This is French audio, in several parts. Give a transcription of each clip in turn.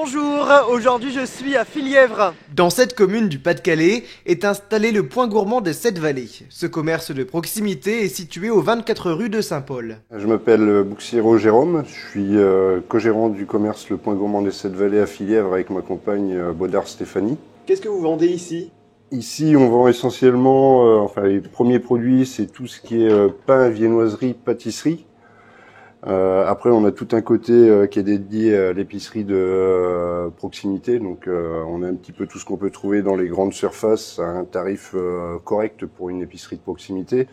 Bonjour, aujourd'hui je suis à Filièvre. Dans cette commune du Pas-de-Calais est installé le Point Gourmand des 7 Vallées. Ce commerce de proximité est situé aux 24 rue de Saint-Paul. Je m'appelle Bouxiero Jérôme, je suis co-gérant du commerce Le Point Gourmand des 7 Vallées à Filièvre avec ma compagne Baudard Stéphanie. Qu'est-ce que vous vendez ici ? Ici on vend essentiellement, les premiers produits c'est tout ce qui est pain, viennoiserie, pâtisserie. Après on a tout un côté qui est dédié à l'épicerie de proximité, donc on a un petit peu tout ce qu'on peut trouver dans les grandes surfaces à un tarif correct pour une épicerie de proximité.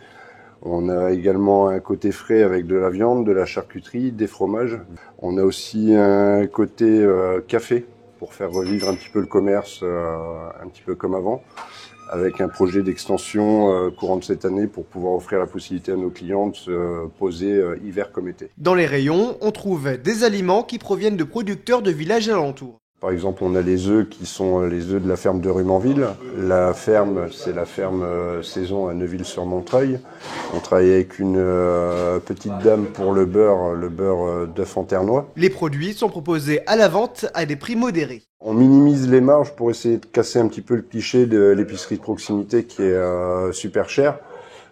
On a également un côté frais avec de la viande, de la charcuterie, des fromages. On a aussi un côté café pour faire revivre un petit peu le commerce, un petit peu comme avant, avec un projet d'extension courant de cette année pour pouvoir offrir la possibilité à nos clients de se poser hiver comme été. Dans les rayons, on trouve des aliments qui proviennent de producteurs de villages alentours. Par exemple, on a les œufs qui sont les œufs de la ferme de Rumanville. La ferme, c'est la ferme Saison à Neuville-sur-Montreuil. On travaille avec une petite dame pour le beurre d'œuf en ternois. Les produits sont proposés à la vente à des prix modérés. On minimise les marges pour essayer de casser un petit peu le cliché de l'épicerie de proximité qui est super chère.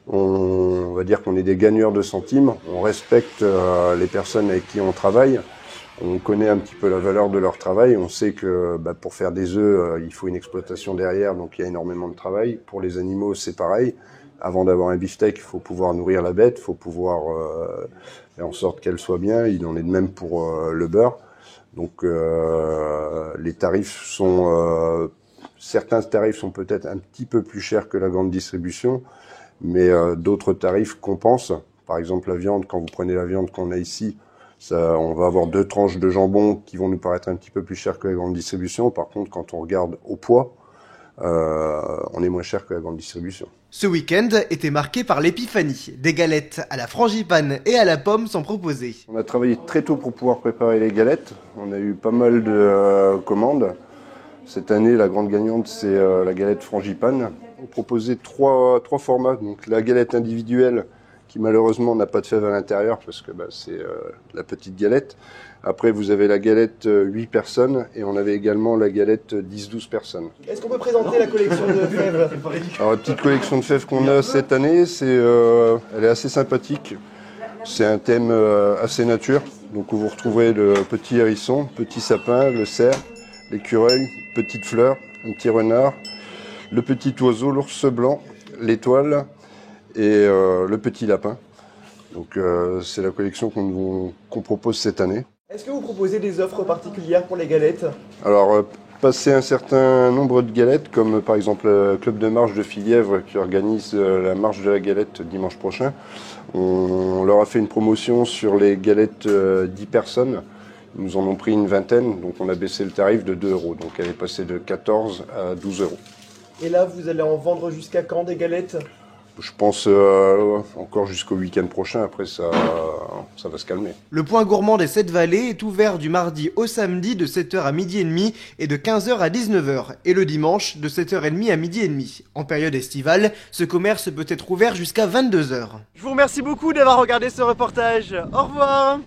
On va dire qu'on est des gagneurs de centimes. On respecte les personnes avec qui on travaille. On connaît un petit peu la valeur de leur travail. On sait que pour faire des œufs, il faut une exploitation derrière, donc il y a énormément de travail. Pour les animaux, c'est pareil. Avant d'avoir un beefsteak, il faut pouvoir nourrir la bête, il faut pouvoir faire en sorte qu'elle soit bien. Il en est de même pour le beurre. Donc les tarifs sont... certains tarifs sont peut-être un petit peu plus chers que la grande distribution, mais d'autres tarifs compensent. Par exemple, la viande, quand vous prenez la viande qu'on a ici, on va avoir 2 tranches de jambon qui vont nous paraître un petit peu plus chères que la grande distribution. Par contre, quand on regarde au poids, on est moins cher que la grande distribution. Ce week-end était marqué par l'épiphanie. Des galettes à la frangipane et à la pomme sont proposées. On a travaillé très tôt pour pouvoir préparer les galettes. On a eu pas mal de commandes. Cette année, la grande gagnante, c'est la galette frangipane. On proposait trois formats. Donc la galette individuelle, qui malheureusement n'a pas de fève à l'intérieur parce que c'est la petite galette. Après, vous avez la galette 8 personnes et on avait également la galette 10-12 personnes. Est-ce qu'on peut présenter la collection de fèves ? Alors, la petite collection de fèves qu'on a cette année, elle est assez sympathique. C'est un thème assez nature. Donc, vous retrouverez le petit hérisson, petit sapin, le cerf, l'écureuil, petite fleur, un petit renard, le petit oiseau, l'ours blanc, l'étoile et le petit lapin. Donc c'est la collection qu'on propose cette année. Est-ce que vous proposez des offres particulières pour les galettes ? Alors passer un certain nombre de galettes, comme par exemple le club de marche de Filièvre qui organise la marche de la galette dimanche prochain, on leur a fait une promotion sur les galettes 10 personnes. Ils nous en ont pris une vingtaine, donc on a baissé le tarif de 2 €. Donc elle est passée de 14 à 12 €. Et là, vous allez en vendre jusqu'à quand des galettes ? Je pense encore jusqu'au week-end prochain, après ça va se calmer. Le Point Gourmand des 7 Vallées est ouvert du mardi au samedi de 7h à 12h30 et de 15h à 19h, et le dimanche de 7h30 à 12h30. En période estivale, ce commerce peut être ouvert jusqu'à 22h. Je vous remercie beaucoup d'avoir regardé ce reportage. Au revoir.